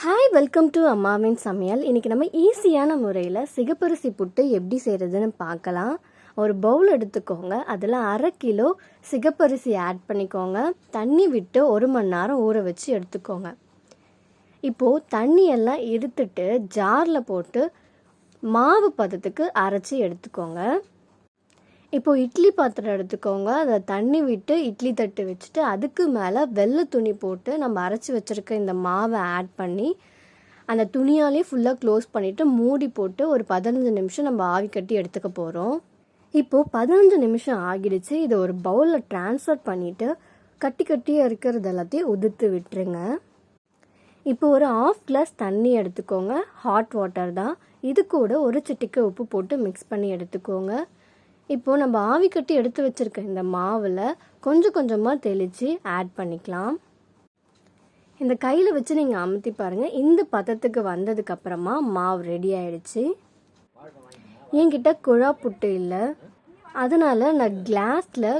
Hi, welcome to அம்மாவின் சமையல். இன்றைக்கி நம்ம ஈஸியான முறையில் சிகப்பரிசி புட்டு எப்படி செய்கிறதுன்னு பார்க்கலாம். ஒரு பவுல் எடுத்துக்கோங்க. அதில் 1/2 கிலோ சிகப்பரிசி ஆட் பண்ணிக்கோங்க. தண்ணி விட்டு 1 மணி நேரம் ஊற வச்சு எடுத்துக்கோங்க. இப்போது தண்ணியெல்லாம் எடுத்துட்டு ஜாரில் போட்டு மாவு பதத்துக்கு அரைச்சி எடுத்துக்கோங்க. இப்போது இட்லி பாத்திரம் எடுத்துக்கோங்க. அதை தண்ணி விட்டு இட்லி தட்டு வச்சுட்டு அதுக்கு மேலே வெள்ளை துணி போட்டு நம்ம அரைச்சி வச்சுருக்க இந்த மாவை ஆட் பண்ணி அந்த துணியாலே ஃபுல்லாக க்ளோஸ் பண்ணிவிட்டு மூடி போட்டு ஒரு 15 நிமிஷம் நம்ம ஆவி கட்டி எடுத்துக்க போகிறோம். இப்போது 15 நிமிஷம் ஆகிடுச்சு. இதை ஒரு பவுலில் ட்ரான்ஸ்ஃபர் பண்ணிவிட்டு கட்டி கட்டியாக இருக்கிறது எல்லாத்தையும் உதிர்த்து விட்டுருங்க. இப்போ ஒரு 1/2 கிளாஸ் தண்ணி எடுத்துக்கோங்க. ஹாட் வாட்டர் தான். இது கூட ஒரு சிட்டிகை உப்பு போட்டு மிக்ஸ் பண்ணி எடுத்துக்கோங்க. இப்போது நம்ம ஆவி கட்டி எடுத்து வச்சுருக்க இந்த மாவில் கொஞ்சம் கொஞ்சமாக தெளித்து ஆட் பண்ணிக்கலாம். இந்த கையில் வச்சு நீங்கள் அமுத்தி பாருங்கள். இந்த பதத்துக்கு வந்ததுக்கப்புறமா மாவு ரெடி ஆகிடுச்சு. என்கிட்ட குழா புட்டு இல்லை, அதனால் நான் கிளாஸில்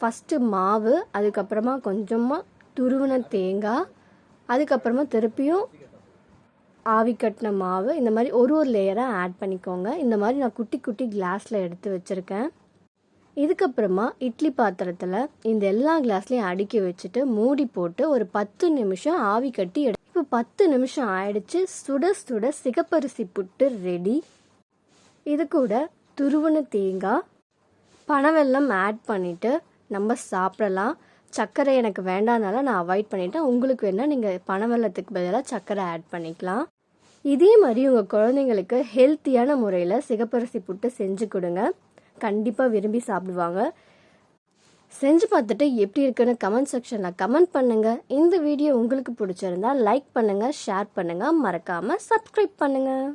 ஃபஸ்ட்டு மாவு, அதுக்கப்புறமா கொஞ்சமாக துருவின தேங்காய், அதுக்கப்புறமா திருப்பியும் ஆவி கட்டின மாவு, இந்த மாதிரி ஒரு லேயராக ஆட் பண்ணிக்கோங்க. இந்த மாதிரி நான் குட்டி குட்டி கிளாஸில் எடுத்து வச்சுருக்கேன். இதுக்கப்புறமா இட்லி பாத்திரத்தில் இந்த எல்லா கிளாஸ்லேயும் அடுக்கி வச்சுட்டு மூடி போட்டு ஒரு 10 நிமிஷம் ஆவி கட்டி இப்போ 10 நிமிஷம் ஆயிடுச்சு. சுட சுட சிகப்பரிசி புட்டு ரெடி. இது கூட துருவன தேங்காய், பனவெல்லம் ஆட் பண்ணிவிட்டு நம்ம சாப்பிடலாம். சர்க்கரை எனக்கு வேண்டானால நான் அவாய்ட் பண்ணிட்டேன். உங்களுக்கு வேணால் நீங்கள் பனவெல்லத்துக்கு பதிலாக சர்க்கரை ஆட் பண்ணிக்கலாம். இதே மாதிரி உங்கள் குழந்தைங்களுக்கு ஹெல்த்தியான முறையில் சிகப்பரிசி புட்டு செஞ்சு கொடுங்க. கண்டிப்பாக விரும்பி சாப்பிடுவாங்க. செஞ்சு பார்த்துட்டு எப்படி இருக்குன்னு கமெண்ட் செக்ஷனில் கமெண்ட் பண்ணுங்கள். இந்த வீடியோ உங்களுக்கு பிடிச்சிருந்தா லைக் பண்ணுங்கள், ஷேர் பண்ணுங்கள், மறக்காமல் சப்ஸ்கிரைப் பண்ணுங்கள்.